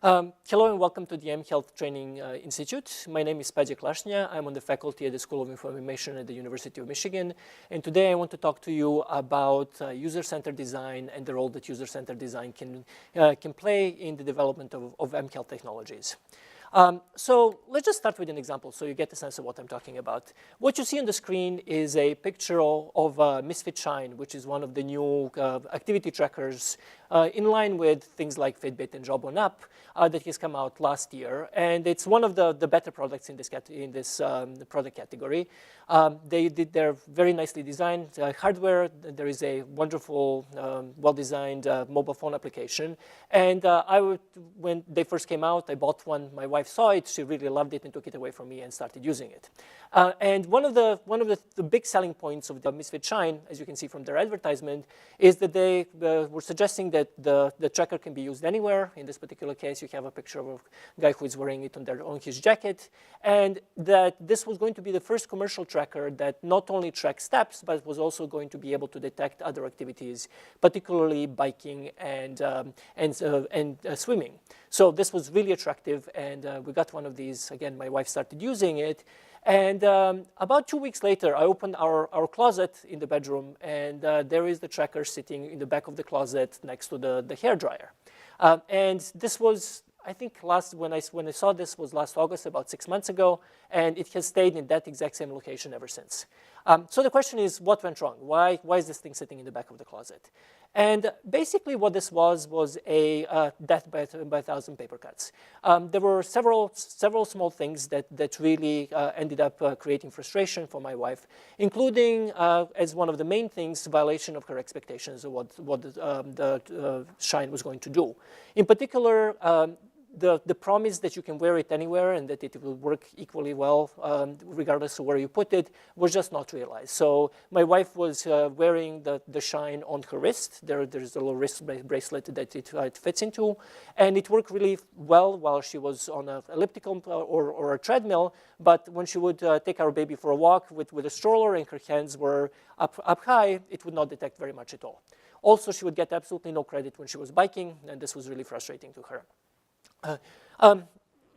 Hello and welcome to the mHealth Training Institute. My name is Pedja Klasjna. I'm on the faculty at the School of Information at the University of Michigan. And today I want to talk to you about user-centered design and the role that user-centered design can play in the development of mHealth technologies. So let's just start with an example so you get a sense of what I'm talking about. What you see on the screen is a picture of Misfit Shine, which is one of the new activity trackers in line with things like Fitbit and Jawbone app that has come out last year. And it's one of the better products in this product category. They're very nicely designed hardware. There is a wonderful, well-designed mobile phone application. And when they first came out, I bought one. My wife saw it. She really loved it and took it away from me and started using it. And one of the big selling points of the Misfit Shine, as you can see from their advertisement, is that they were suggesting that the tracker can be used anywhere. In this particular case, you have a picture of a guy who is wearing it on his jacket, and that this was going to be the first commercial tracker that not only tracks steps, but was also going to be able to detect other activities, particularly biking and swimming. So this was really attractive, and we got one of these. Again, my wife started using it. And about 2 weeks later, I opened our closet in the bedroom, and there is the tracker sitting in the back of the closet next to the hairdryer. And this was, I think, when I saw this was last August, about 6 months ago, and it has stayed in that exact same location ever since. So the question is, what went wrong? Why is this thing sitting in the back of the closet? And basically what this was a death by 1,000 paper cuts. There were several small things that really ended up creating frustration for my wife, including, as one of the main things, violation of her expectations of what the Shine was going to do. In particular, the promise that you can wear it anywhere and that it will work equally well regardless of where you put it was just not realized. So my wife was wearing the Shine on her wrist. There's a little wrist bracelet that it fits into, and it worked really well while she was on an elliptical or a treadmill. But when she would take our baby for a walk with a stroller and her hands were up high, it would not detect very much at all. Also, she would get absolutely no credit when she was biking, and this was really frustrating to her.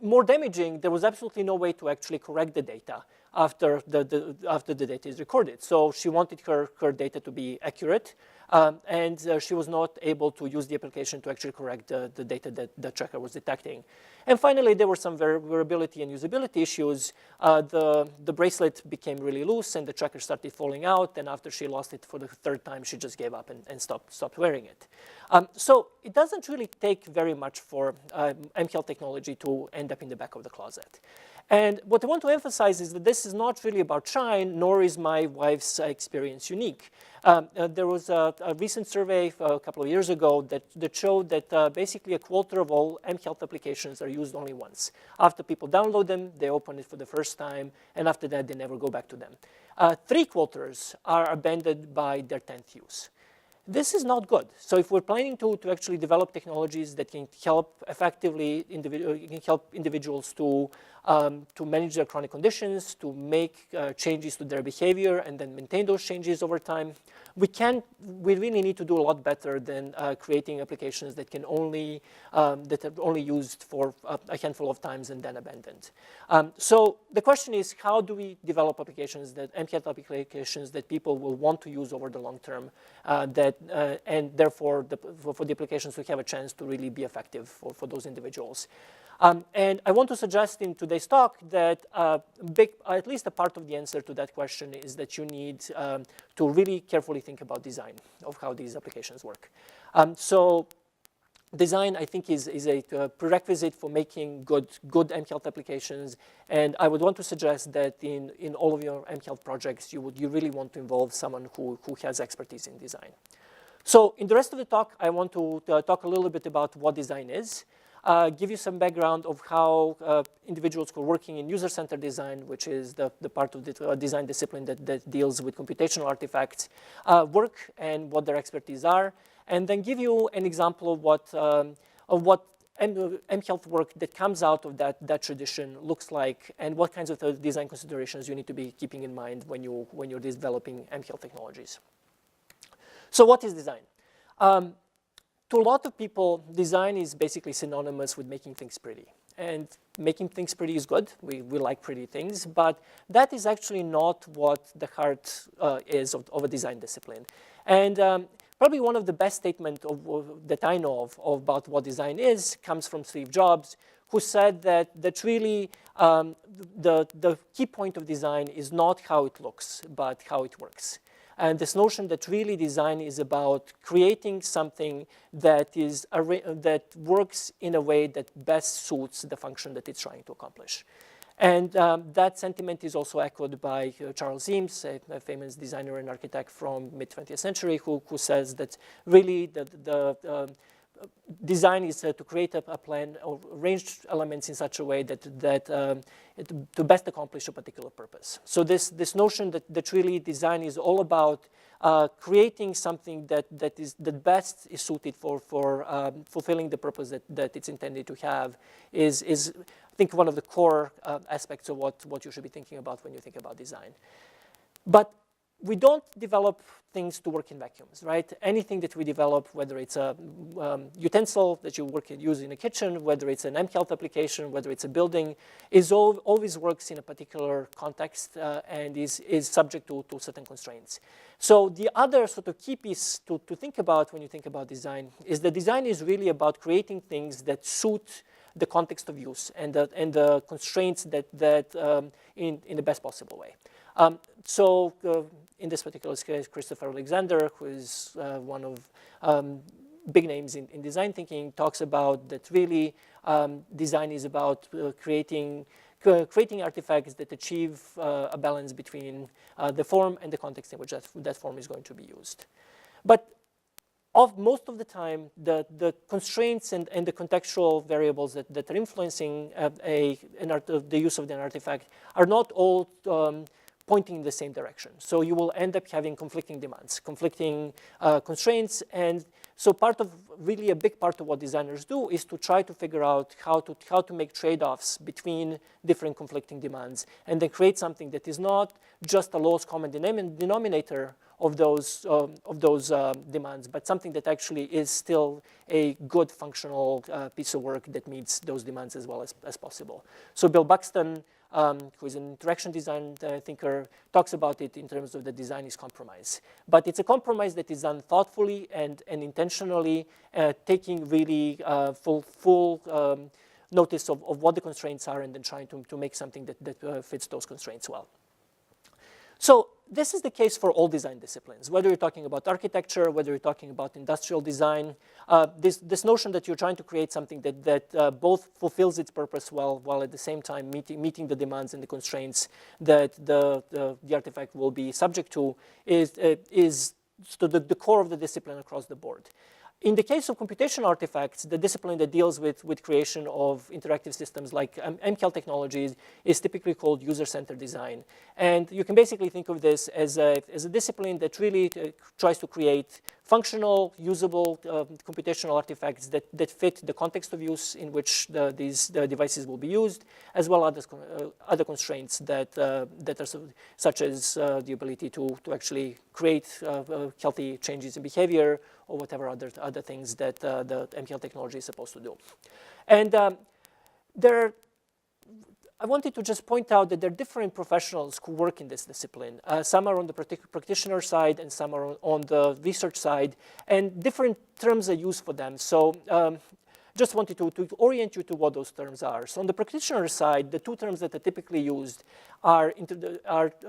More damaging, there was absolutely no way to actually correct the data after the data is recorded. So she wanted her data to be accurate, and she was not able to use the application to actually correct the data that the tracker was detecting. And finally, there were some variability and usability issues. The bracelet became really loose, and the tracker started falling out. And after she lost it for the third time, she just gave up and stopped wearing it. So it doesn't really take very much for mHealth technology to end up in the back of the closet. And what I want to emphasize is that this is not really about Shine, nor is my wife's experience unique. There was a recent survey a couple of years ago that showed that basically a quarter of all mHealth applications are used only once. After people download them, they open it for the first time, and after that, they never go back to them. 3/4 are abandoned by their 10th use. This is not good. So if we're planning to actually develop technologies that can help effectively individuals to manage their chronic conditions, to make changes to their behavior, and then maintain those changes over time, we really need to do a lot better than creating applications that are only used for a handful of times and then abandoned. So the question is, how do we develop applications mHealth applications that people will want to use over the long term, and therefore for the applications to have a chance to really be effective for those individuals. And I want to suggest in today's talk that at least a part of the answer to that question is that you need to really carefully think about design of how these applications work. So design, I think, is a prerequisite for making good mHealth applications. And I would want to suggest that in all of your mHealth projects, you really want to involve someone who has expertise in design. So in the rest of the talk, I want to talk a little bit about what design is. Give you some background of how individuals who are working in user-centered design, which is the part of the design discipline that deals with computational artifacts, work and what their expertise are, and then give you an example of what mHealth work that comes out of that tradition looks like, and what kinds of design considerations you need to be keeping in mind when you're developing mHealth technologies. So what is design? to a lot of people, design is basically synonymous with making things pretty. And making things pretty is good. We like pretty things, but that is actually not what the heart is of a design discipline. And probably one of the best statements that I know of about what design is comes from Steve Jobs, who said that really the key point of design is not how it looks, but how it works. And this notion that really design is about creating something that works in a way that best suits the function that it's trying to accomplish. And that sentiment is also echoed by Charles Eames, a famous designer and architect from mid-20th century, who says that really the design is to create a plan or arrange elements in such a way that to best accomplish a particular purpose. So this notion that really design is all about creating something that best is suited for fulfilling the purpose that it's intended to have is I think one of the core aspects of what you should be thinking about when you think about design. But we don't develop things to work in vacuums, right? Anything that we develop, whether it's a utensil that you use in a kitchen, whether it's an mHealth application, whether it's a building, always works in a particular context and is subject to certain constraints. So the other sort of key piece to think about when you think about design is that design is really about creating things that suit the context of use and the constraints that in the best possible way. So in this particular case, Christopher Alexander, who is one of big names in design thinking, talks about that really design is about creating artifacts that achieve a balance between the form and the context in which that form is going to be used. But most of the time, the constraints and the contextual variables that are influencing the use of an artifact are not all pointing in the same direction. So you will end up having conflicting demands, conflicting constraints. And so really a big part of what designers do is to try to figure out how to make trade-offs between different conflicting demands and then create something that is not just the lowest common denominator of those demands, but something that actually is still a good functional piece of work that meets those demands as well as possible. So Bill Buxton, who is an interaction design thinker, talks about it in terms of the design is compromise. But it's a compromise that is done thoughtfully and intentionally, taking really full notice of what the constraints are and then trying to make something that fits those constraints well. So this is the case for all design disciplines, whether you're talking about architecture, whether you're talking about industrial design. This notion that you're trying to create something that both fulfills its purpose well, while at the same time meeting the demands and the constraints that the artifact will be subject to is the core of the discipline across the board. In the case of computational artifacts, the discipline that deals with creation of interactive systems like mHealth technologies is typically called user-centered design. And you can basically think of this as a discipline that really tries to create functional, usable computational artifacts that fit the context of use in which these devices will be used, as well as other constraints that are such as the ability to actually create healthy changes in behavior or whatever other things that the mHealth technology is supposed to do. And I wanted to just point out that there are different professionals who work in this discipline. Some are on the practitioner side and some are on the research side, and different terms are used for them. So just wanted to orient you to what those terms are. So on the practitioner side, the two terms that are typically used are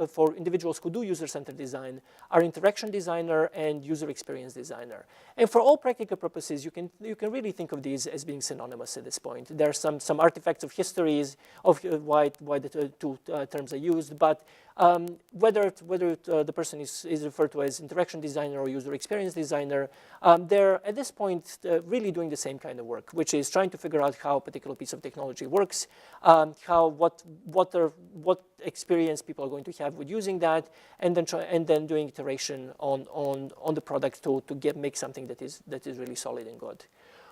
for individuals who do user-centered design are interaction designer and user experience designer. And for all practical purposes, you can really think of these as being synonymous at this point. There are some artifacts of histories of why the two terms are used, but whether the person is referred to as interaction designer or user experience designer, they're at this point really doing the same kind of work, which is trying to figure out how a particular piece of technology works, what experience people are going to have with using that, and then doing iteration on the product to make something that is really solid and good.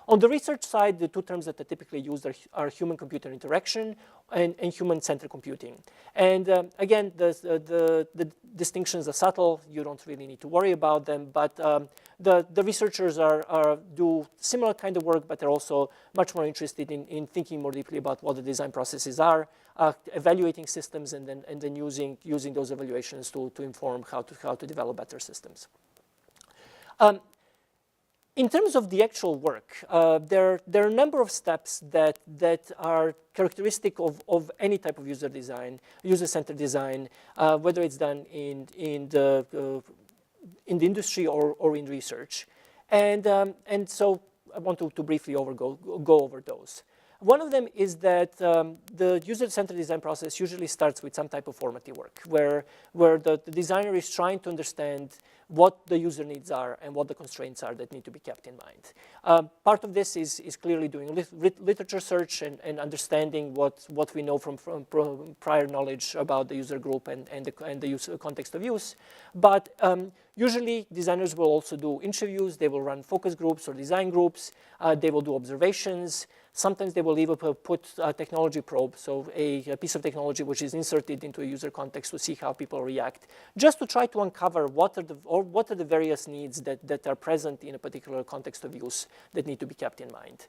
On the research side, the two terms that are typically used are human-computer interaction and human-centered computing. And again, the distinctions are subtle. You don't really need to worry about them. But the researchers do similar kind of work, but they're also much more interested in thinking more deeply about what the design processes are, evaluating systems, and then using those evaluations to inform how to develop better systems. In terms of the actual work, there are a number of steps that are characteristic of any type of user design, user-centered design, whether it's done in the industry or in research. And so I want to briefly go over those. One of them is that the user-centered design process usually starts with some type of formative work, where the designer is trying to understand what the user needs are and what the constraints are that need to be kept in mind. Part of this is clearly doing literature search and understanding what we know from prior knowledge about the user group and the user context of use. But usually, designers will also do interviews. They will run focus groups or design groups. They will do observations. Sometimes they will even put a technology probe, so a piece of technology which is inserted into a user context to see how people react, just to try to uncover what are the various needs that are present in a particular context of use that need to be kept in mind.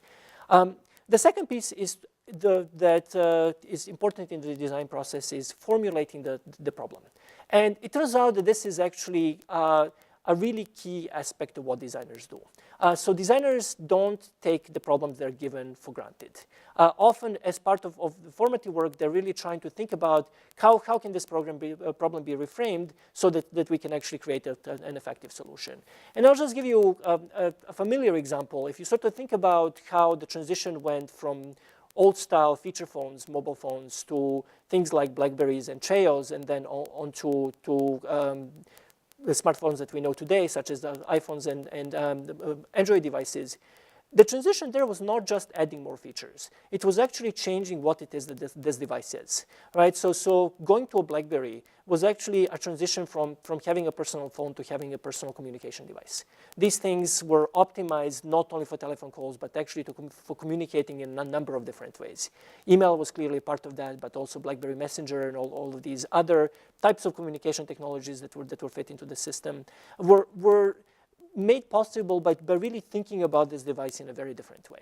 The second piece is that is important in the design process is formulating the problem. And it turns out that this is actually a really key aspect of what designers do. So designers don't take the problems they're given for granted. Often, as part of the formative work, they're really trying to think about how can this problem be reframed so that we can actually create an effective solution. And I'll just give you a familiar example. If you sort of think about how the transition went from old-style feature phones, mobile phones, to things like BlackBerries and Cheos, and then on to the smartphones that we know today, such as the iPhones and Android devices, the transition there was not just adding more features. It was actually changing what it is that this device is, right? So going to a BlackBerry was actually a transition from having a personal phone to having a personal communication device. These things were optimized not only for telephone calls, but actually for communicating in a number of different ways. Email was clearly part of that, but also BlackBerry Messenger and all of these other types of communication technologies that were fit into the system were made possible by really thinking about this device in a very different way.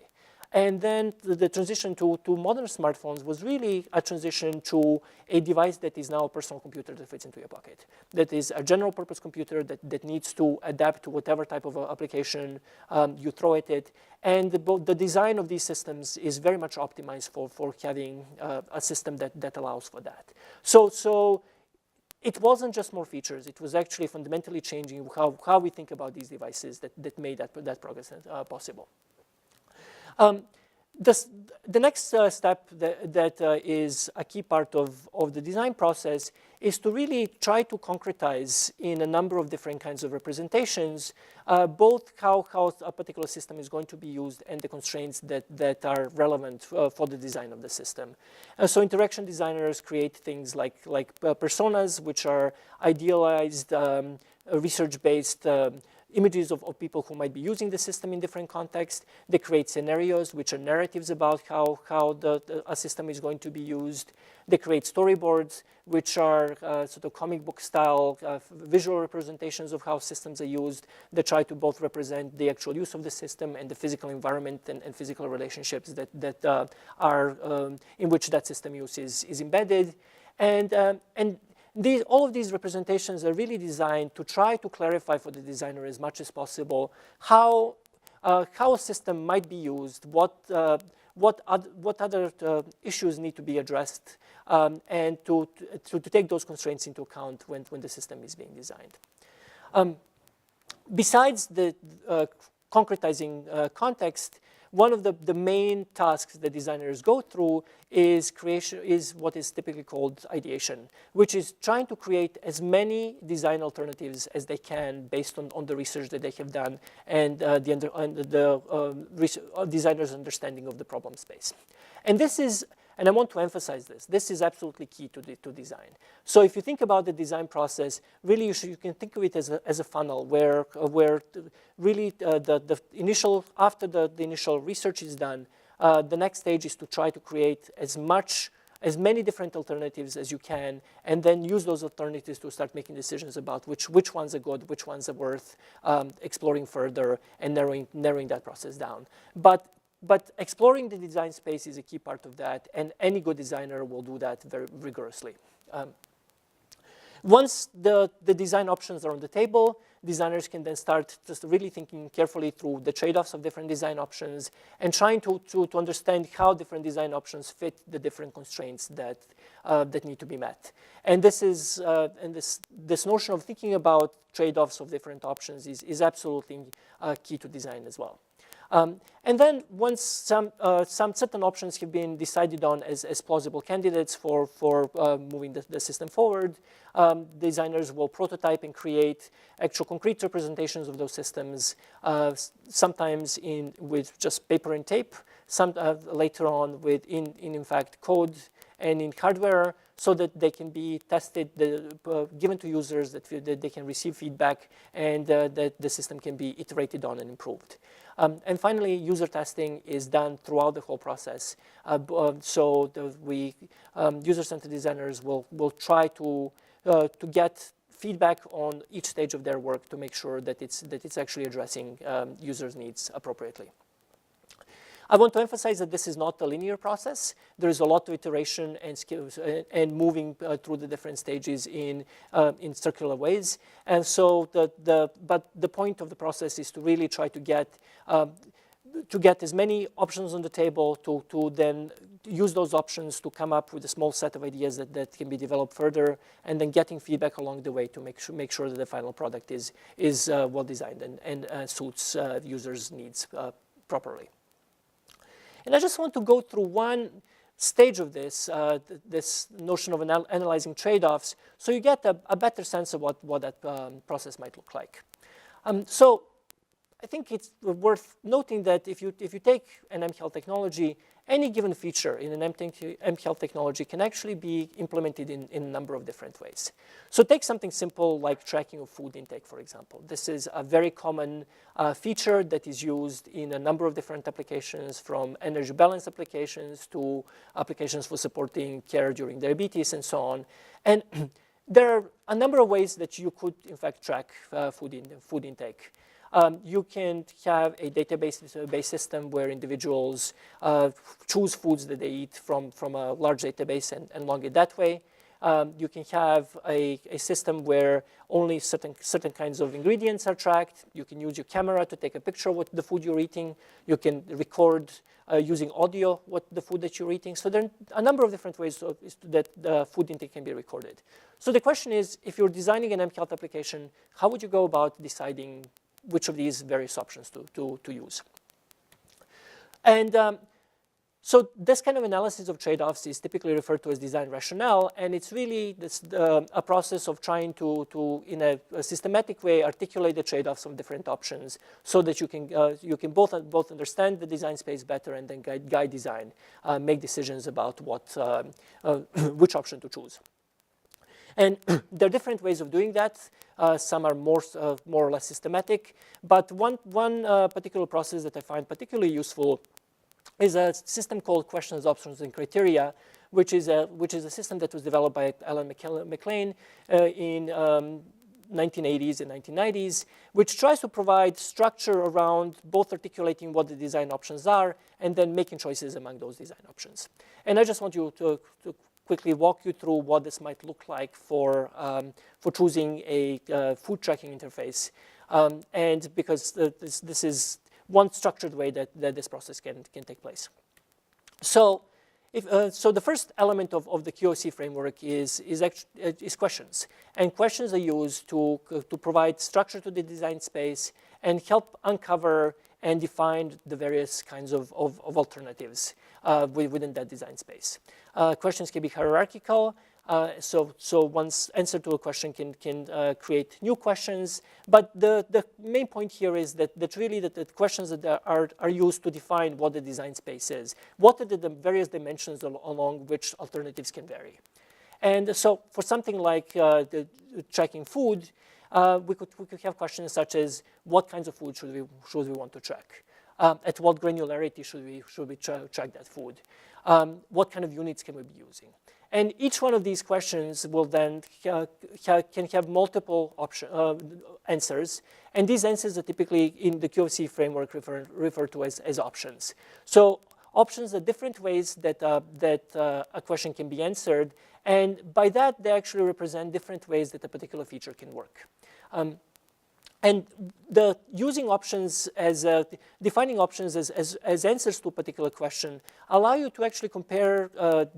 And then the transition to modern smartphones was really a transition to a device that is now a personal computer that fits into your pocket. That is a general purpose computer that needs to adapt to whatever type of application you throw at it. And the design of these systems is very much optimized for having a system that allows for that. So it wasn't just more features. It was actually fundamentally changing how we think about these devices that made that progress possible. The next step that is a key part of the design process is to really try to concretize in a number of different kinds of representations, both how a particular system is going to be used and the constraints that are relevant for the design of the system. So interaction designers create things like personas, which are idealized, research-based images of people who might be using the system in different contexts. They create scenarios, which are narratives about how a system is going to be used. They create storyboards, which are sort of comic book style visual representations of how systems are used. They try to both represent the actual use of the system and the physical environment and physical relationships that are in which that system use is embedded. And all of these representations are really designed to try to clarify for the designer as much as possible how a system might be used, what other issues need to be addressed, and to take those constraints into account when the system is being designed. Besides the concretizing context, one of the main tasks that designers go through is what is typically called ideation, which is trying to create as many design alternatives as they can based on the research that they have done and the designer's understanding of the problem space. And this is And I want to emphasize this. This is absolutely key to design. So if you think about the design process, really you can think of it as a funnel where really after the initial research is done, the next stage is to try to create as many different alternatives as you can, and then use those alternatives to start making decisions about which ones are good, which ones are worth exploring further, and narrowing that process down. But exploring the design space is a key part of that, and any good designer will do that very rigorously. Once the design options are on the table, designers can then start just really thinking carefully through the trade-offs of different design options and trying to understand how different design options fit the different constraints that need to be met. And this notion of thinking about trade-offs of different options is absolutely key to design as well. And then once some certain options have been decided on as plausible candidates for moving the system forward, designers will prototype and create actual concrete representations of those systems, sometimes with just paper and tape, later on in fact code and in hardware, so that they can be tested, given to users, that they can receive feedback, and that the system can be iterated on and improved. And finally, user testing is done throughout the whole process. So user-centered designers will try to get feedback on each stage of their work to make sure that it's actually addressing users' needs appropriately. I want to emphasize that this is not a linear process. There is a lot of iteration and skills and moving through the different stages in circular ways. And so, but the point of the process is to really try to get as many options on the table, to then use those options to come up with a small set of ideas that can be developed further, and then getting feedback along the way to make sure that the final product is well designed and suits users' needs properly. And I just want to go through one stage of this notion of analyzing trade-offs, so you get a better sense of what that process might look like. So I think it's worth noting that if you take an mHealth technology, any given feature in an mHealth technology can actually be implemented in a number of different ways. So take something simple like tracking of food intake, for example. This is a very common feature that is used in a number of different applications, from energy balance applications to applications for supporting care during diabetes and so on. And there are a number of ways that you could, in fact, track food intake. You can have a database-based system where individuals choose foods that they eat from a large database and log it that way. You can have a system where only certain kinds of ingredients are tracked. You can use your camera to take a picture of the food you're eating. You can record using audio the food that you're eating. So there are a number of different ways that the food intake can be recorded. So the question is, if you're designing an mHealth application, how would you go about deciding which of these various options to use? And so this kind of analysis of trade-offs is typically referred to as design rationale, and it's really a process of trying to in a systematic way, articulate the trade-offs of different options, so that you can both understand the design space better and then guide design, make decisions about which option to choose. And there are different ways of doing that. Some are more or less systematic, but one particular process that I find particularly useful is a system called questions, options, and criteria, which is a system that was developed by Alan McLean in 1980s and 1990s, which tries to provide structure around both articulating what the design options are and then making choices among those design options. And I just want you to quickly walk you through what this might look like for choosing a food tracking interface, and because this is one structured way that this process can take place. So, so the first element of the QOC framework is questions, and questions are used to provide structure to the design space and help uncover and define the various kinds of alternatives within that design space. Questions can be hierarchical. So one's answer to a question can create new questions. But the main point here is that really the questions that are used to define what the design space is. What are the various dimensions along which alternatives can vary? And so for something like tracking food, we could have questions such as what kinds of food should we want to track? At what granularity should we track that food? What kind of units can we be using? And each one of these questions will then can have multiple answers. And these answers are typically in the QFC framework referred to as options. So options are different ways that a question can be answered. And by that, they actually represent different ways that a particular feature can work. And using options as defining options as answers to a particular question allow you to actually compare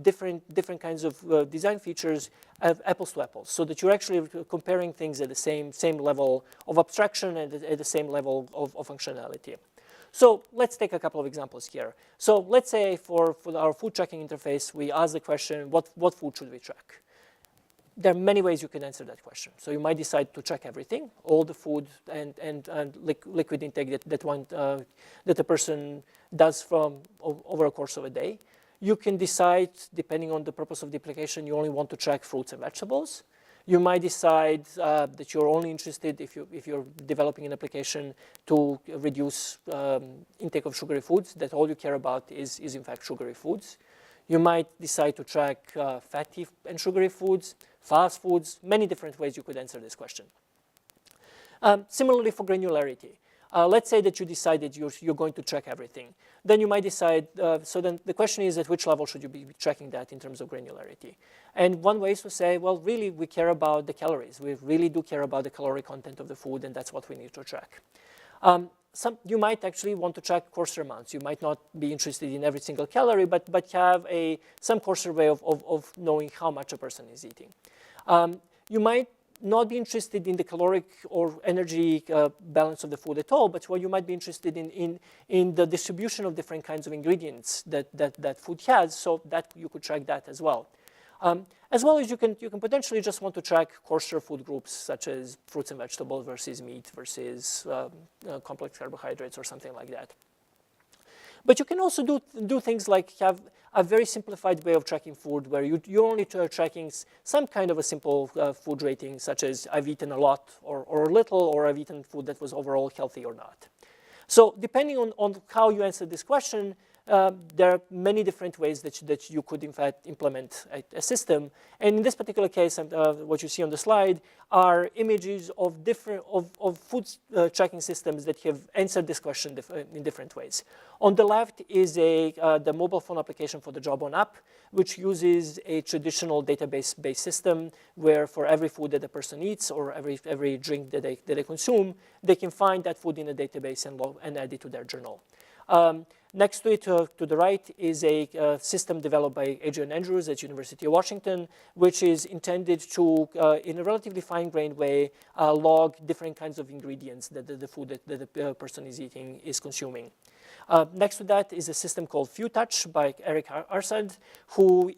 different kinds of design features apples to apples, so that you're actually comparing things at the same level of abstraction and at the same level of functionality. So let's take a couple of examples here. So let's say for our food tracking interface, we ask the question, what food should we track? There are many ways you can answer that question. So you might decide to track everything, all the food and liquid intake that a person does from over a course of a day. You can decide, depending on the purpose of the application, you only want to track fruits and vegetables. You might decide that you're only interested, if you're developing an application, to reduce intake of sugary foods, that all you care about is in fact sugary foods. You might decide to track fatty and sugary foods, fast foods, many different ways you could answer this question. Similarly for granularity. Let's say that you decided you're going to track everything. Then you might decide, so then the question is, at which level should you be tracking that in terms of granularity? And one way is to say, well, really, we care about the calories. We really do care about the caloric content of the food, and that's what we need to track. You might actually want to track coarser amounts. You might not be interested in every single calorie, but have some coarser way of knowing how much a person is eating. You might not be interested in the caloric or energy balance of the food at all, but what you might be interested in the distribution of different kinds of ingredients that food has, so that you could track that as well. As well as you can potentially just want to track coarser food groups, such as fruits and vegetables versus meat versus complex carbohydrates or something like that. But you can also do things like have a very simplified way of tracking food, where you're only tracking some kind of a simple food rating, such as I've eaten a lot or a little, or I've eaten food that was overall healthy or not. So depending on how you answer this question, there are many different ways that you could, in fact, implement a system. And in this particular case, what you see on the slide are images of food tracking systems that have answered this question in different ways. On the left is the mobile phone application for the Jawbone app, which uses a traditional database-based system where for every food that a person eats or every drink that they consume, they can find that food in a database and add it to their journal. Next to it, to the right, is a system developed by Adrian Andrews at University of Washington, which is intended to, in a relatively fine-grained way, log different kinds of ingredients that the food that the person is eating is consuming. Next to that is a system called FewTouch by Eric Arsad, who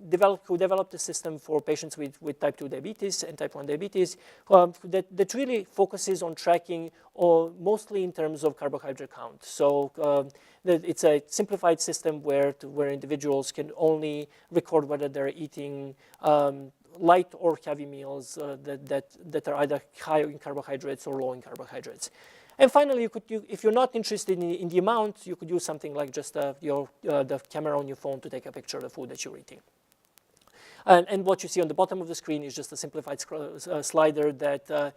developed a system for patients with type 2 diabetes and type 1 diabetes that really focuses on tracking mostly in terms of carbohydrate count. So it's a simplified system where individuals can only record whether they're eating light or heavy meals that are either high in carbohydrates or low in carbohydrates. And finally, if you're not interested in the amount, you could use something like just the camera on your phone to take a picture of the food that you're eating. And what you see on the bottom of the screen is just a simplified slider that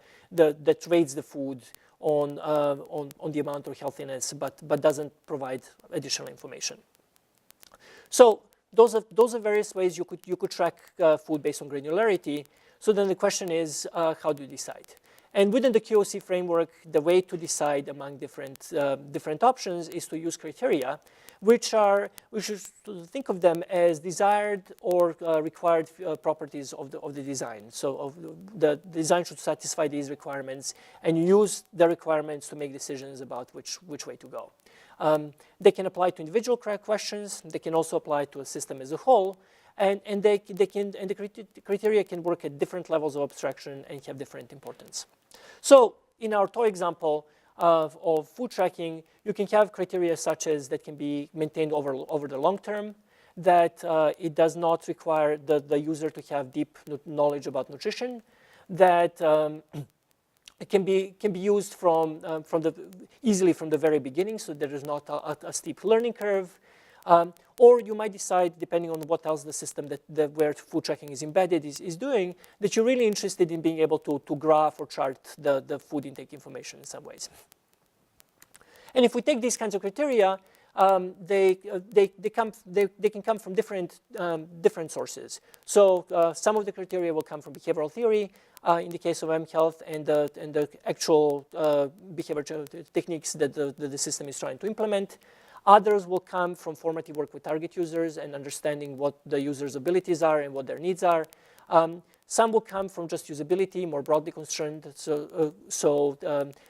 rates the food on the amount of healthiness, but doesn't provide additional information. So those are various ways you could track food based on granularity. So then the question is, how do you decide? And within the QOC framework, the way to decide among different options is to use criteria, we should think of them as desired or required properties of the design. So the design should satisfy these requirements, and you use the requirements to make decisions about which way to go. They can apply to individual questions. They can also apply to a system as a whole. and the criteria can work at different levels of abstraction and have different importance. So in our toy example of food tracking, you can have criteria such as that can be maintained over the long term, that it does not require the user to have deep knowledge about nutrition, that it can be used easily from the very beginning, so there is not a steep learning curve. Or you might decide, depending on what else the system where food tracking is embedded is doing, that you're really interested in being able to graph or chart the food intake information in some ways. And if we take these kinds of criteria, they can come from different sources. So some of the criteria will come from behavioral theory in the case of mHealth, and the actual behavior techniques that the system is trying to implement. Others will come from formative work with target users and understanding what the user's abilities are and what their needs are. Some will come from just usability, more broadly concerned, so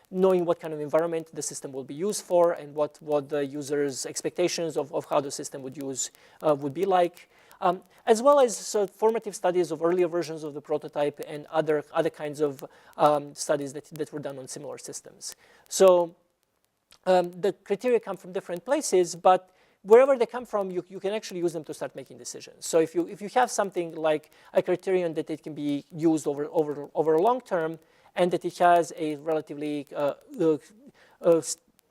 knowing what kind of environment the system will be used for and what the user's expectations of how the system would be like, as well as formative studies of earlier versions of the prototype and other kinds of studies that were done on similar systems. So the criteria come from different places, but wherever they come from, you can actually use them to start making decisions. So if you have something like a criterion that it can be used over a long term, and that it has a relatively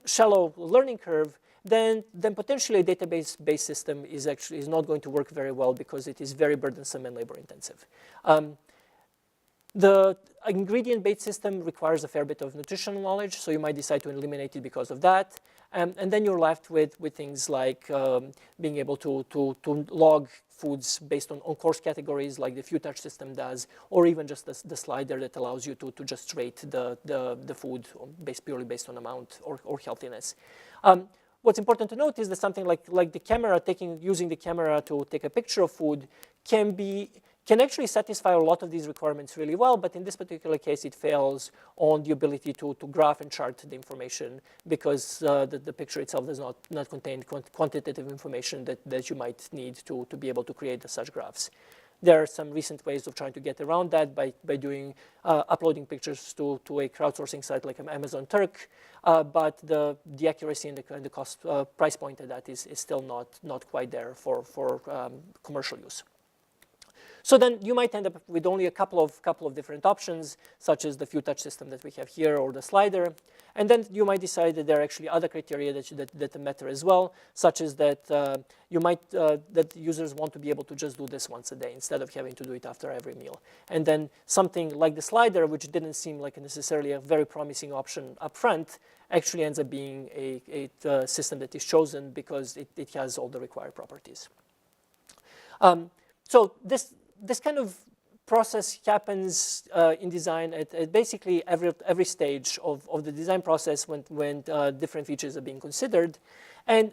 shallow learning curve, then potentially a database-based system is not going to work very well because it is very burdensome and labor intensive. The ingredient-based system requires a fair bit of nutritional knowledge, so you might decide to eliminate it because of that. And then you're left with things like being able to log foods based on course categories like the few touch system does, or even just the slider that allows you to just rate the food purely based on amount or healthiness. What's important to note is that something like the camera, using the camera to take a picture of food can actually satisfy a lot of these requirements really well, but in this particular case, it fails on the ability to graph and chart the information because the picture itself does not contain quantitative information that you might need to be able to create such graphs. There are some recent ways of trying to get around that by uploading pictures to a crowdsourcing site like Amazon Turk, but the accuracy and the cost price point of that is still not quite there for commercial use. So then you might end up with only a couple of different options, such as the few touch system that we have here or the slider. And then you might decide that there are actually other criteria that matter as well, such as that that users want to be able to just do this once a day instead of having to do it after every meal. And then something like the slider, which didn't seem like necessarily a very promising option up front, actually ends up being a system that is chosen because it has all the required properties. So this kind of process happens in design at basically every stage of the design process when different features are being considered. And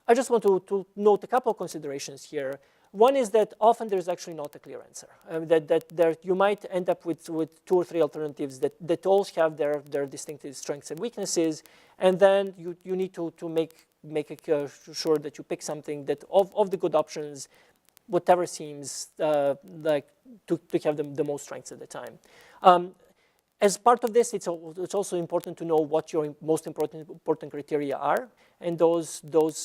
I just want to note a couple of considerations here. One is that often there's actually not a clear answer. That you might end up with 2 or 3 alternatives that all have their distinctive strengths and weaknesses, and then you need to make sure that you pick something that of the good options, whatever seems like to have the most strengths at the time. As part of this, it's also important to know what your most important criteria are, and those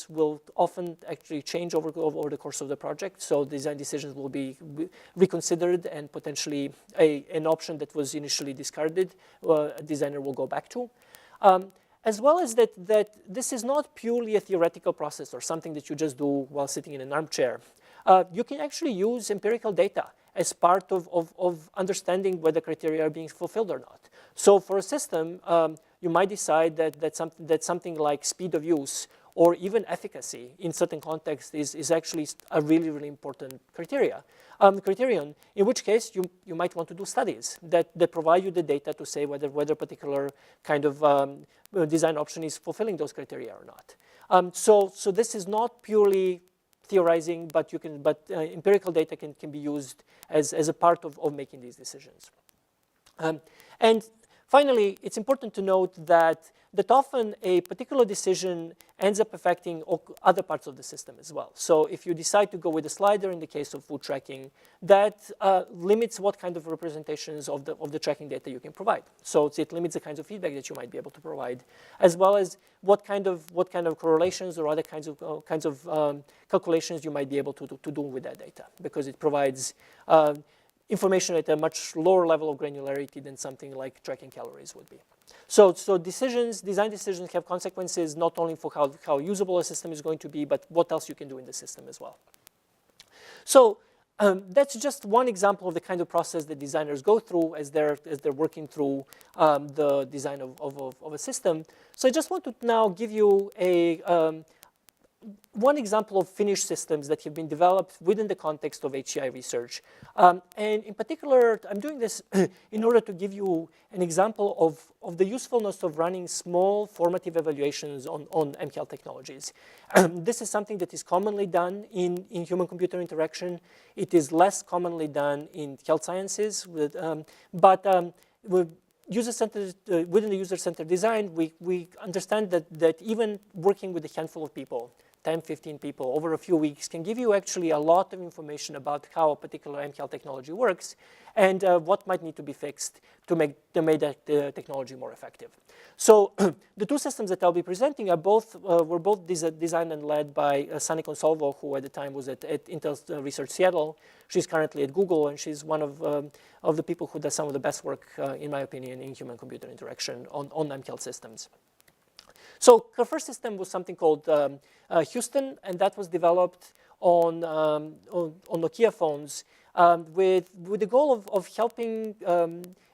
will often actually change over the course of the project. So design decisions will be reconsidered, and potentially an option that was initially discarded, a designer will go back to. As well as that this is not purely a theoretical process or something that you just do while sitting in an armchair. You can actually use empirical data as part of understanding whether criteria are being fulfilled or not. So for a system, you might decide that something like speed of use or even efficacy in certain contexts is actually a really, really important criterion, in which case you might want to do studies that provide you the data to say whether a particular kind of design option is fulfilling those criteria or not. So this is not purely theorizing, but empirical data can be used as a part of making these decisions. And Finally, it's important to note that often a particular decision ends up affecting other parts of the system as well. So if you decide to go with a slider in the case of food tracking, that limits what kind of representations of the tracking data you can provide. So it limits the kinds of feedback that you might be able to provide, as well as what kind of correlations or other kinds of calculations you might be able to do with that data, because it provides information at a much lower level of granularity than something like tracking calories would be. So design decisions have consequences not only for how usable a system is going to be, but what else you can do in the system as well. So that's just one example of the kind of process that designers go through as they're working through the design of a system. So I just want to now give you one example of finished systems that have been developed within the context of HCI research. And in particular, I'm doing this in order to give you an example of the usefulness of running small formative evaluations on mHealth technologies. This is something that is commonly done in human-computer interaction. It is less commonly done in health sciences, but within the user-centered design, we understand that even working with a handful of people, 10, 15 people over a few weeks can give you actually a lot of information about how a particular mHealth technology works and what might need to be fixed to make that technology more effective. So the two systems that I'll be presenting are were both designed and led by Sunny Consalvo, who at the time was at Intel Research Seattle. She's currently at Google, and she's one of the people who does some of the best work, in my opinion, in human-computer interaction on mHealth systems. So her first system was something called Houston, and that was developed on Nokia phones with the goal of helping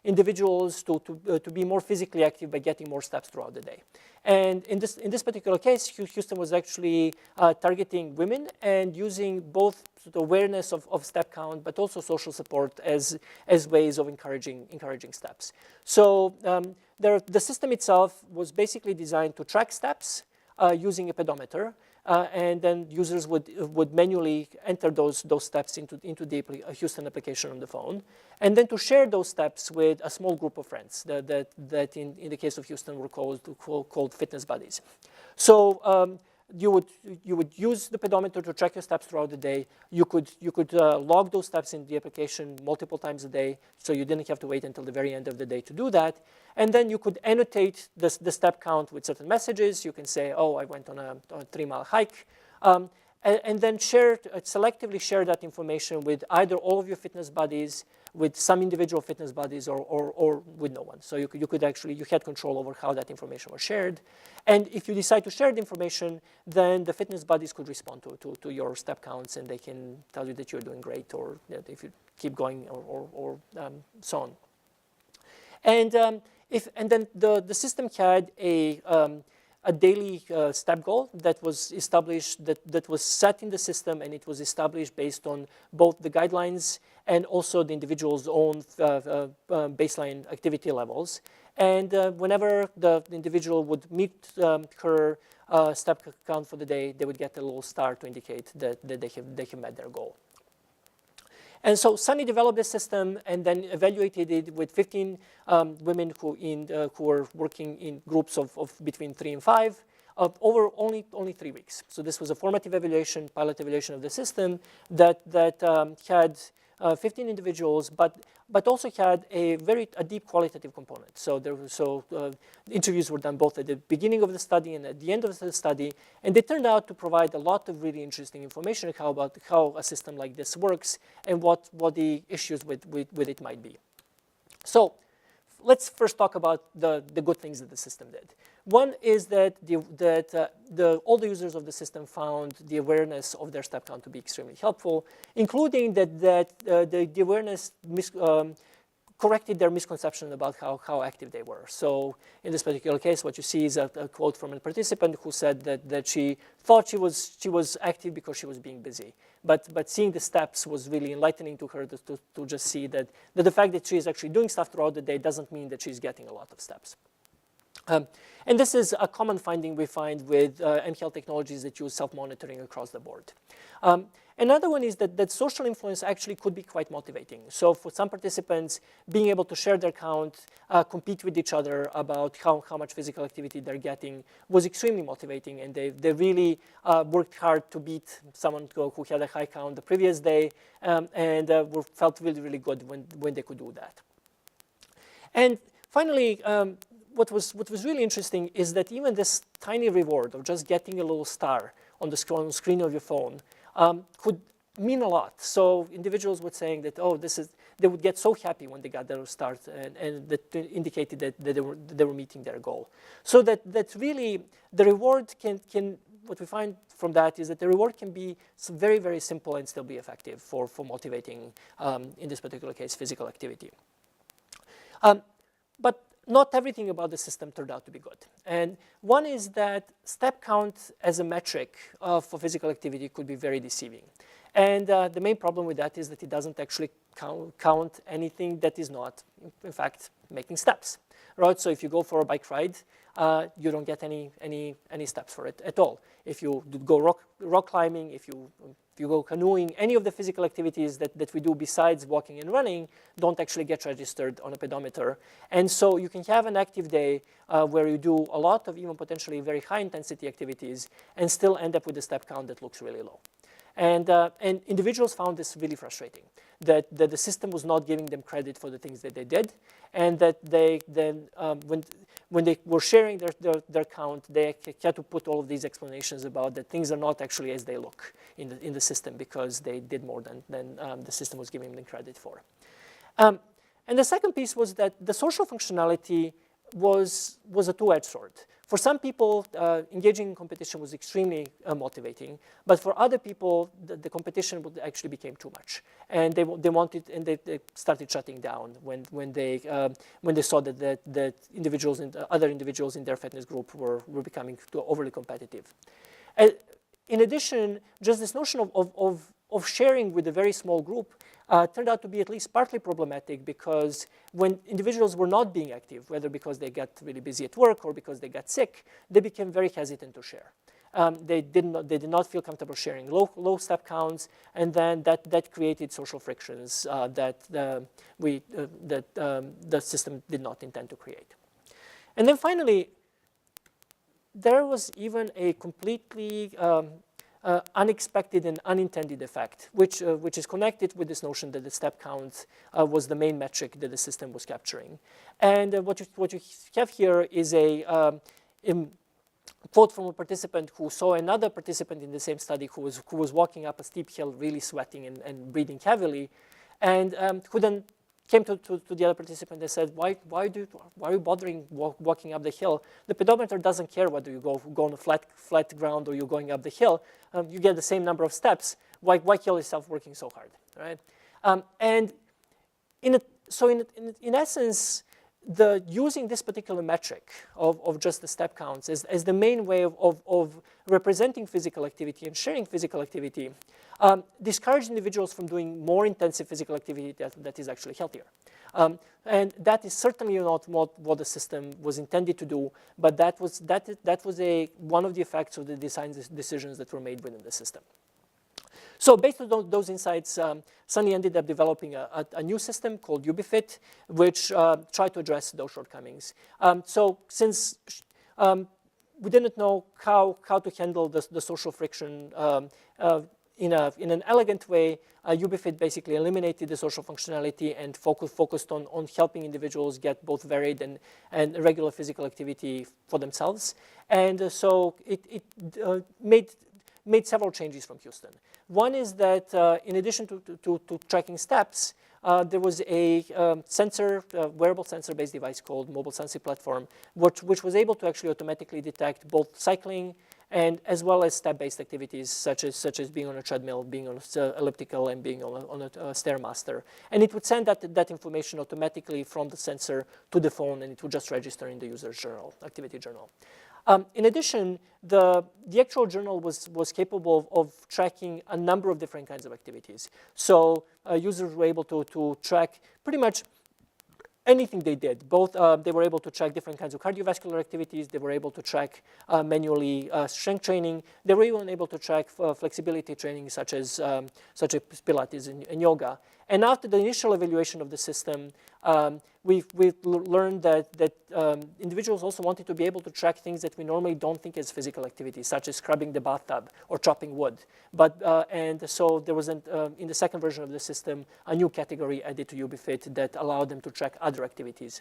individuals to be more physically active by getting more steps throughout the day. And in this particular case, Houston was actually targeting women and using both the awareness of step count, but also social support as ways of encouraging steps. So the system itself was basically designed to track steps using a pedometer, and then users would manually enter those steps into the Houston application on the phone, and then to share those steps with a small group of friends that in the case of Houston were called fitness buddies. So you would use the pedometer to track your steps throughout the day. You could log those steps in the application multiple times a day, so you didn't have to wait until the very end of the day to do that. And then you could annotate the step count with certain messages. You can say, oh, I went on a 3-mile hike. And then selectively share that information with either all of your fitness buddies, with some individual fitness buddies, or with no one. So you had control over how that information was shared. And if you decide to share the information, then the fitness buddies could respond to your step counts, and they can tell you that you're doing great, or if you keep going, or so on. And then the system had a daily step goal that was established, that was set in the system, and it was established based on both the guidelines and also the individual's own baseline activity levels. And whenever the individual would meet her step count for the day, they would get a little star to indicate that they have met their goal. And so Sunny developed this system and then evaluated it with 15 women who were working in groups of between 3 and 5 over only 3 weeks. So this was a formative evaluation, pilot evaluation of the system that had 15 individuals, but also had a deep qualitative component. So interviews were done both at the beginning of the study and at the end of the study, and they turned out to provide a lot of really interesting information about how a system like this works and what the issues with it might be. So let's first talk about the good things that the system did. One is that all the users of the system found the awareness of their step count to be extremely helpful, including that the awareness corrected their misconception about how active they were. So in this particular case, what you see is a quote from a participant who said that she thought she was active because she was being busy. But seeing the steps was really enlightening to her to just see that the fact that she is actually doing stuff throughout the day doesn't mean that she's getting a lot of steps. And this is a common finding we find with mHealth technologies that use self-monitoring across the board. Another one is that social influence actually could be quite motivating. So for some participants, being able to share their count, compete with each other about how much physical activity they're getting was extremely motivating, and they really worked hard to beat someone who had a high count the previous day, and felt really, really good when they could do that. And finally, what was really interesting is that even this tiny reward of just getting a little star on the screen of your phone could mean a lot. So individuals were saying that, oh, they would get so happy when they got their start, and that indicated that they were meeting their goal. So that really the reward can what we find from that is that the reward can be very, very simple and still be effective for motivating, in this particular case, physical activity. But not everything about the system turned out to be good. And one is that step count as a metric for physical activity could be very deceiving. And the main problem with that is that it doesn't actually count anything that is not, in fact, making steps. Right? So if you go for a bike ride, you don't get any steps for it at all. If you go rock climbing, if you go canoeing, any of the physical activities that we do besides walking and running don't actually get registered on a pedometer. And so you can have an active day where you do a lot of even potentially very high intensity activities and still end up with a step count that looks really low. And individuals found this really frustrating, that the system was not giving them credit for the things that they did, and that they then, when they were sharing their count, they had to put all of these explanations about that things are not actually as they look in the system because they did more than the system was giving them credit for. And the second piece was that the social functionality was a two-edged sword. For some people, engaging in competition was extremely motivating, but for other people, the competition actually became too much, and they wanted, and they started shutting down when they saw that individuals and other individuals in their fitness group were becoming too overly competitive. In addition, just this notion of sharing with a very small group turned out to be at least partly problematic, because when individuals were not being active, whether because they got really busy at work or because they got sick, they became very hesitant to share. They did not feel comfortable sharing low step counts, and then that created social frictions that the system did not intend to create. And then finally, there was even a completely unexpected and unintended effect, which is connected with this notion that the step count was the main metric that the system was capturing. And what you have here is a quote from a participant who saw another participant in the same study who was walking up a steep hill, really sweating and breathing heavily, and who then came to the other participant and said, why are you bothering walking up the hill? The pedometer doesn't care whether you go on a flat ground or you're going up the hill. You get the same number of steps. Why kill yourself working so hard, right? And in essence, using this particular metric of just the step counts as the main way of representing physical activity and sharing physical activity discouraged individuals from doing more intensive physical activity that is actually healthier. And that is certainly not what the system was intended to do, but that was one of the effects of the design decisions that were made within the system. So based on those insights, Sunny ended up developing a new system called UbiFit, which tried to address those shortcomings. So since we didn't know how to handle the social friction in an elegant way, UbiFit basically eliminated the social functionality and focused on helping individuals get both varied and regular physical activity for themselves. And so it made several changes from Houston. One is that in addition to tracking steps, there was a wearable sensor-based device called Mobile Sensing Platform, which was able to actually automatically detect both cycling and as well as step-based activities such as being on a treadmill, being on an elliptical, and being on a Stairmaster. And it would send that information automatically from the sensor to the phone, and it would just register in the user's journal, activity journal. In addition, the actual journal was capable of tracking a number of different kinds of activities. So users were able to track pretty much anything they did. Both they were able to track different kinds of cardiovascular activities. They were able to track manually strength training. They were even able to track flexibility training, such as Pilates and yoga. And after the initial evaluation of the system, we've learned that individuals also wanted to be able to track things that we normally don't think as physical activities, such as scrubbing the bathtub or chopping wood. And so there was, in the second version of the system, a new category added to UbiFit that allowed them to track other activities.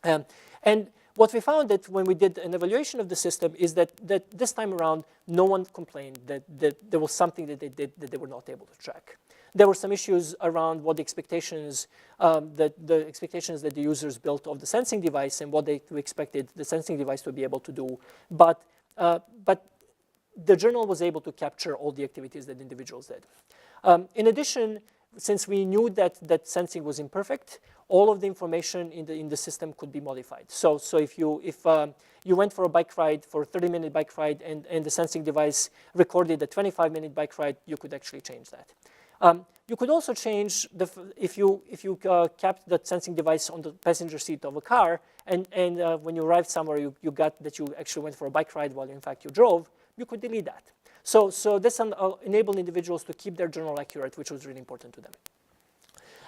And what we found that when we did an evaluation of the system is that this time around, no one complained that there was something that they did that they were not able to track. There were some issues around what the expectations that the users built of the sensing device and what they expected the sensing device to be able to do. But the journal was able to capture all the activities that individuals did. In addition, since we knew that sensing was imperfect, all of the information in the system could be modified. So if you went for a bike ride, for a 30-minute bike ride, and the sensing device recorded a 25-minute bike ride, you could actually change that. You could also change if you kept that sensing device on the passenger seat of a car, and when you arrived somewhere, you got that you actually went for a bike ride while in fact you drove, you could delete that. So this enabled individuals to keep their journal accurate, which was really important to them.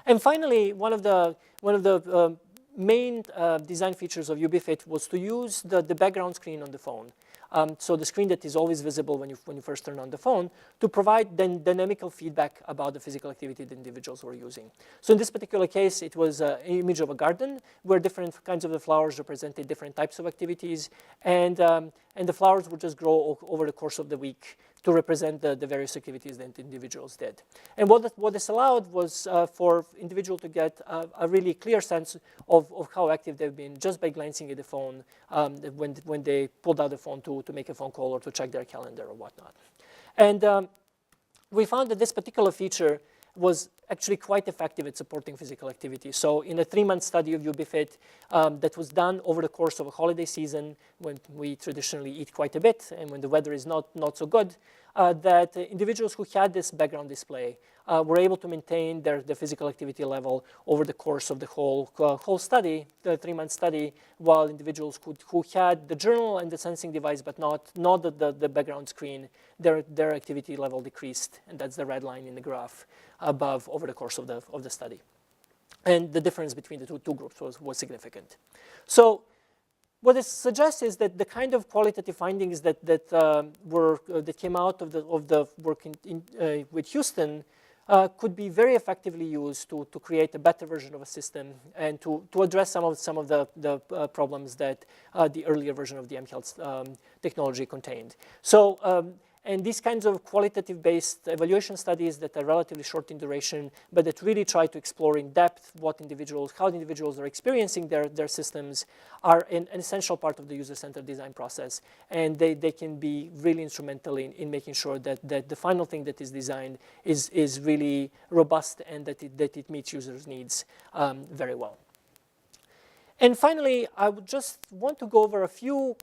And finally, one of the main design features of UbiFit was to use the background screen on the phone. So the screen that is always visible when you first turn on the phone, to provide dynamical feedback about the physical activity that individuals were using. So in this particular case, it was an image of a garden where different kinds of the flowers represented different types of activities, and the flowers would just grow over the course of the week to represent the various activities that individuals did. And what this allowed was for individuals to get a really clear sense of how active they've been just by glancing at the phone when they pulled out the phone to make a phone call or to check their calendar or whatnot. And we found that this particular feature was actually quite effective at supporting physical activity. So in a 3-month study of UbiFit that was done over the course of a holiday season, when we traditionally eat quite a bit and when the weather is not so good, that individuals who had this background display were able to maintain their physical activity level over the course of the whole study, the 3-month study, while individuals who had the journal and the sensing device but not the background screen, their activity level decreased, and that's the red line in the graph above over the course of the study. And the difference between the two groups was significant. So what it suggests is that the kind of qualitative findings that came out of the work with Houston could be very effectively used to create a better version of a system and to address some of the problems that the earlier version of the mHealth technology contained. So. And these kinds of qualitative-based evaluation studies that are relatively short in duration, but that really try to explore in depth how individuals are experiencing their systems, are an essential part of the user-centered design process. And they can be really instrumental in making sure that the final thing that is designed is really robust and that it meets users' needs very well. And finally, I would just want to go over a few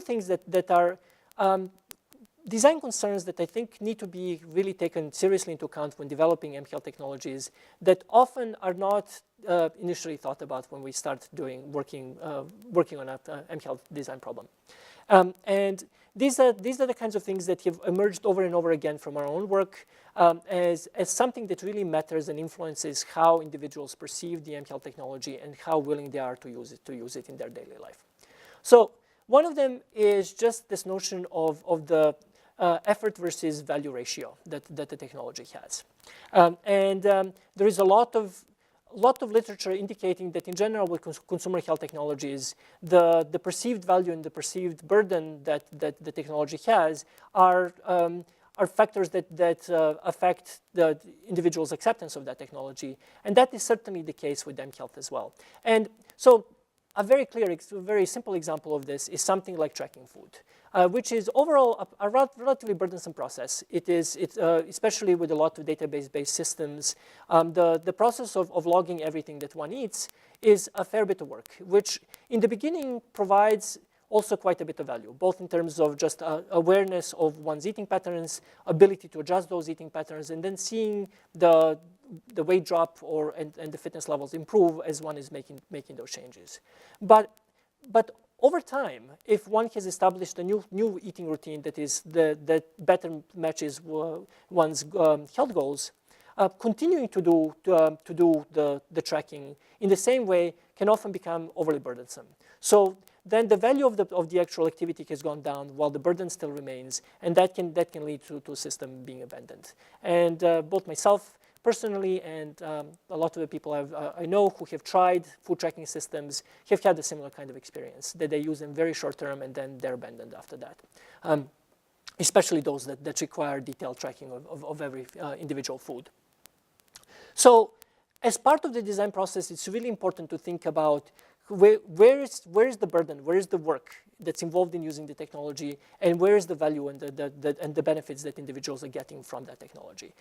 things that are design concerns that I think need to be really taken seriously into account when developing mHealth technologies that often are not initially thought about when we start working on a mHealth design problem. And these are the kinds of things that have emerged over and over again from our own work as something that really matters and influences how individuals perceive the mHealth technology and how willing they are to use it in their daily life. So one of them is just this notion of the effort versus value ratio that the technology has. There is a lot of literature indicating that in general with consumer health technologies, the perceived value and the perceived burden that the technology has are factors that affect the individual's acceptance of that technology. And that is certainly the case with mHealth as well. And so a very simple example of this is something like tracking food, which is overall a relatively burdensome process. It's especially with a lot of database-based systems, the process of logging everything that one eats is a fair bit of work, which in the beginning provides also quite a bit of value, both in terms of just awareness of one's eating patterns, ability to adjust those eating patterns, and then seeing the weight drop and the fitness levels improve as one is making those changes. But over time, if one has established a new eating routine that better matches one's health goals, continuing to do the tracking in the same way can often become overly burdensome. So then the value of the actual activity has gone down while the burden still remains, and that can lead to a system being abandoned. And both myself personally and a lot of the people I know who have tried food tracking systems have had a similar kind of experience, that they use them very short term and then they're abandoned after that. Especially those that require detailed tracking of every individual food. So as part of the design process, it's really important to think about where is the burden, where is the work that's involved in using the technology, and where is the value and the benefits that individuals are getting from that technology.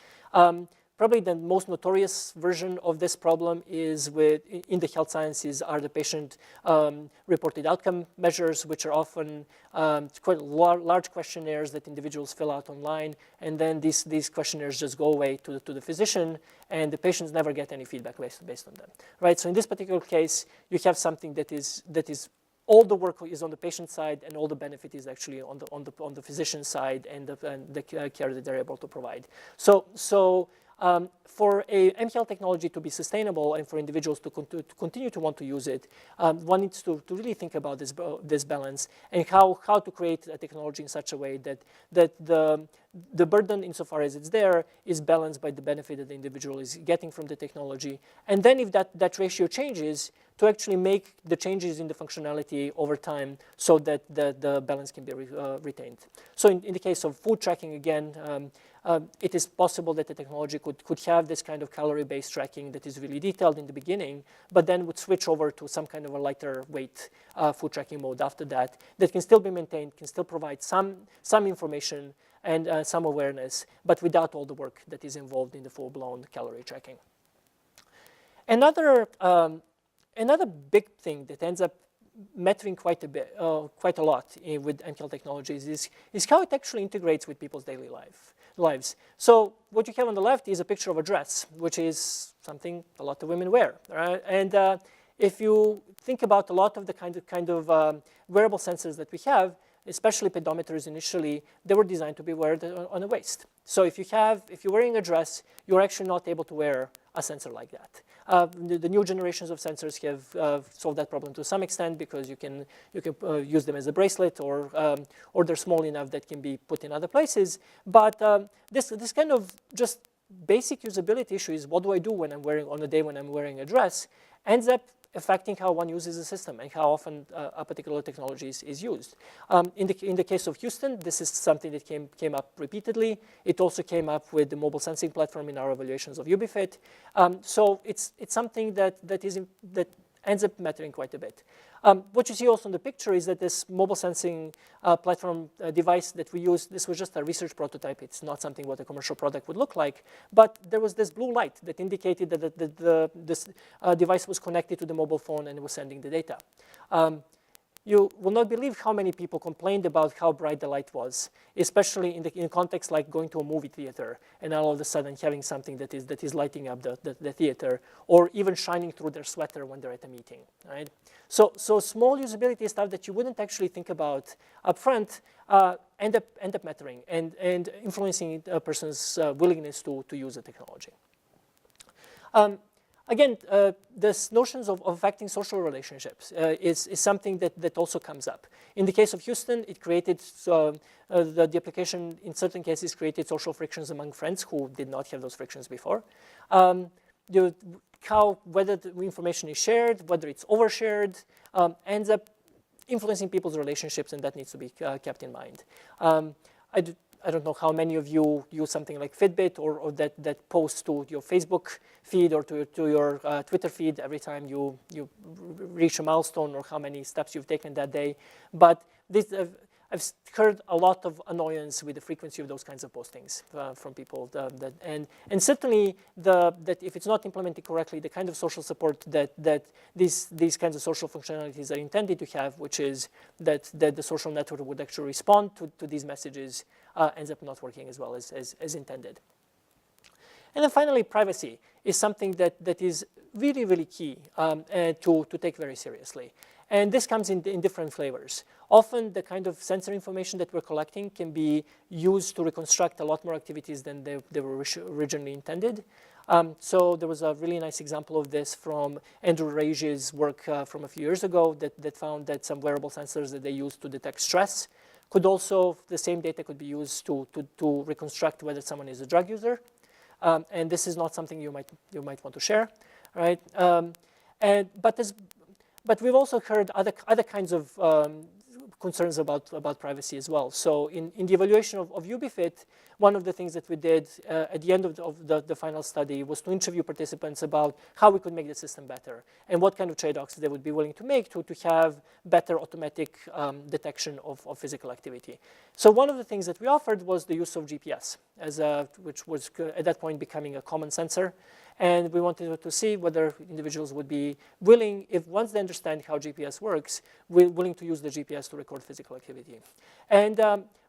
Probably the most notorious version of this problem is in the health sciences are the patient reported outcome measures, which are often quite large questionnaires that individuals fill out online, and then these questionnaires just go away to the physician, and the patients never get any feedback based on them, right? So in this particular case, you have something that is all the work is on the patient side, and all the benefit is actually on the physician side and the care that they're able to provide. So for a mHealth technology to be sustainable and for individuals to continue to want to use it, one needs to really think about this balance and how to create a technology in such a way that the burden, insofar as it's there, is balanced by the benefit that the individual is getting from the technology. And then if that ratio changes, to actually make the changes in the functionality over time so that the balance can be retained. So in the case of food tracking, again, it is possible that the technology could have this kind of calorie-based tracking that is really detailed in the beginning, but then would switch over to some kind of a lighter weight food tracking mode after that can still be maintained, can still provide some information and some awareness, but without all the work that is involved in the full-blown calorie tracking. Another big thing that ends up mattering quite a lot with mHealth technologies is how it actually integrates with people's daily lives. So what you have on the left is a picture of a dress, which is something a lot of women wear, right? And if you think about a lot of the kind of wearable sensors that we have, especially pedometers initially, they were designed to be worn on the waist. So if you're wearing a dress, you're actually not able to wear a sensor like that. The new generations of sensors have solved that problem to some extent because you can use them as a bracelet or they're small enough that can be put in other places. But this kind of just basic usability issue is what do I do when I'm wearing on a day when I'm wearing a dress ends up affecting how one uses the system and how often a particular technology is used. In the case of Houston, this is something that came up repeatedly. It also came up with the mobile sensing platform in our evaluations of UbiFit. So it's something that ends up mattering quite a bit. What you see also in the picture is that this mobile sensing platform device that we use, this was just a research prototype. It's not something what a commercial product would look like. But there was this blue light that indicated that this device was connected to the mobile phone and it was sending the data. You will not believe how many people complained about how bright the light was, especially in context like going to a movie theater and all of a sudden having something that is lighting up the theater, or even shining through their sweater when they're at a meeting, right? So small usability stuff that you wouldn't actually think about up front end up mattering and influencing a person's willingness to use the technology. Again, this notions of affecting social relationships is something that also comes up. In the case of Houston, it created, the application in certain cases created social frictions among friends who did not have those frictions before. Whether the information is shared, whether it's overshared, ends up influencing people's relationships, and that needs to be kept in mind. I don't know how many of you use something like Fitbit or that posts to your Facebook feed or to your Twitter feed every time you reach a milestone or how many steps you've taken that day. But I've heard a lot of annoyance with the frequency of those kinds of postings from people. And certainly that if it's not implemented correctly, the kind of social support that these kinds of social functionalities are intended to have, which is that the social network would actually respond to these messages, ends up not working as well as intended. And then finally, privacy is something that is really, really key to take very seriously. And this comes in different flavors. Often the kind of sensor information that we're collecting can be used to reconstruct a lot more activities than they were originally intended. So there was a really nice example of this from Andrew Rage's work from a few years ago that found that some wearable sensors that they used to detect stress could also, the same data could be used to reconstruct whether someone is a drug user. And this is not something you might want to share, right? But we've also heard other kinds of concerns about privacy as well. So in the evaluation of UbiFit, one of the things that we did at the end of the final study was to interview participants about how we could make the system better and what kind of trade-offs they would be willing to make to have better automatic detection of physical activity. So one of the things that we offered was the use of GPS, which was at that point becoming a common sensor. And we wanted to see whether individuals would be willing, if once they understand how GPS works, willing to use the GPS to record physical activity. And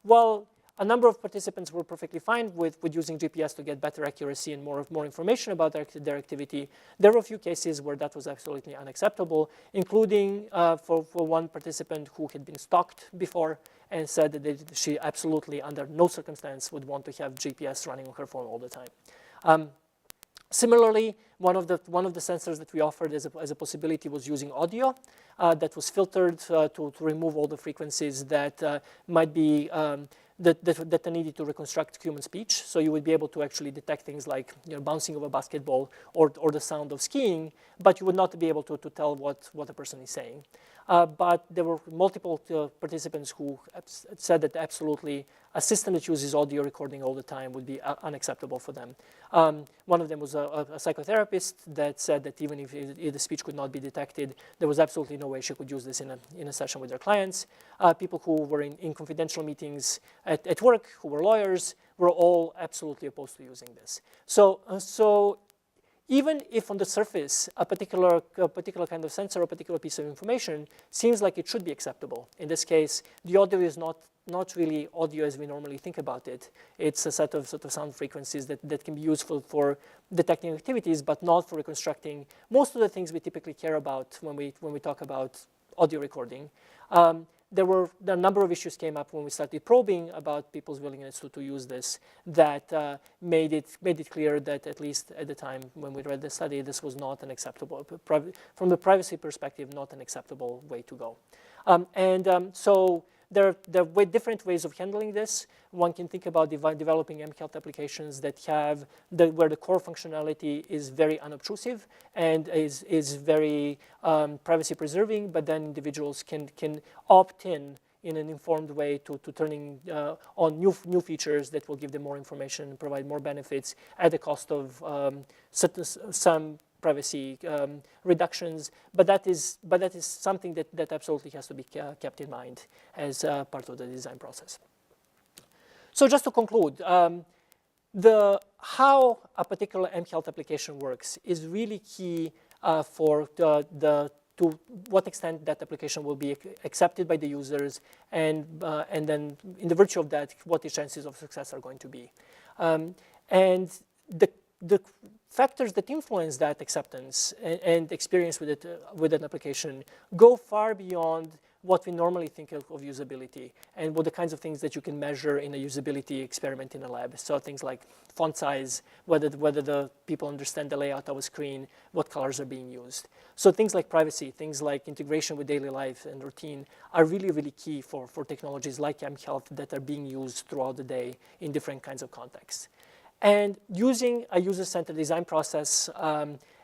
while a number of participants were perfectly fine with using GPS to get better accuracy and more information about their activity, there were a few cases where that was absolutely unacceptable, including for one participant who had been stalked before and said that she absolutely, under no circumstance, would want to have GPS running on her phone all the time. Similarly, one of the sensors that we offered as a possibility was using audio that was filtered to remove all the frequencies that might be that are needed to reconstruct human speech. So you would be able to actually detect things like bouncing of a basketball or the sound of skiing, but you would not be able to tell what a person is saying. But there were multiple participants who said that absolutely a system that uses audio recording all the time would be unacceptable for them. One of them was a psychotherapist that said that even if the speech could not be detected, there was absolutely no way she could use this in a session with their clients. People who were in confidential meetings at work, who were lawyers, were all absolutely opposed to using this. So even if on the surface a particular kind of sensor or a particular piece of information seems like it should be acceptable, in this case, the audio is not really audio as we normally think about it. It's a set of sound frequencies that can be useful for detecting activities, but not for reconstructing most of the things we typically care about when we talk about audio recording. There were a number of issues came up when we started probing about people's willingness to use this that made it clear that, at least at the time when we read the study, this was not an acceptable, from the privacy perspective, not an acceptable way to go. So there are different ways of handling this. One can think about developing mHealth applications that have where the core functionality is very unobtrusive and is very privacy preserving, but then individuals can opt in an informed way to turning on new features that will give them more information, provide more benefits at the cost of some privacy reductions, but that is something that absolutely has to be kept in mind as part of the design process. So just to conclude, how a particular mHealth application works is really key for to what extent that application will be accepted by the users, and then in the virtue of that, what the chances of success are going to be. And the factors that influence that acceptance and experience with an application go far beyond what we normally think of usability and what the kinds of things that you can measure in a usability experiment in a lab. So things like font size, whether the people understand the layout of a screen, what colors are being used. So things like privacy, things like integration with daily life and routine are really, really key for technologies like mHealth that are being used throughout the day in different kinds of contexts. And using a user-centered design process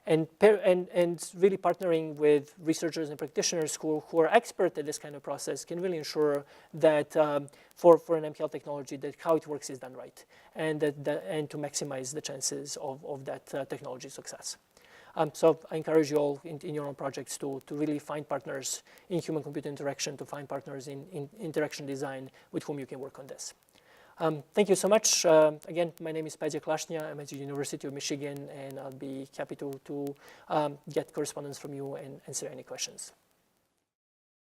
and really partnering with researchers and practitioners who are expert at this kind of process can really ensure that for an mHealth technology, that how it works is done right, and to maximize the chances of that technology success. So I encourage you all in your own projects to really find partners in human-computer interaction, to find partners in interaction design with whom you can work on this. Thank you so much. Again, my name is Pedja Klasjna. I'm at the University of Michigan, and I'll be happy to get correspondence from you and answer any questions.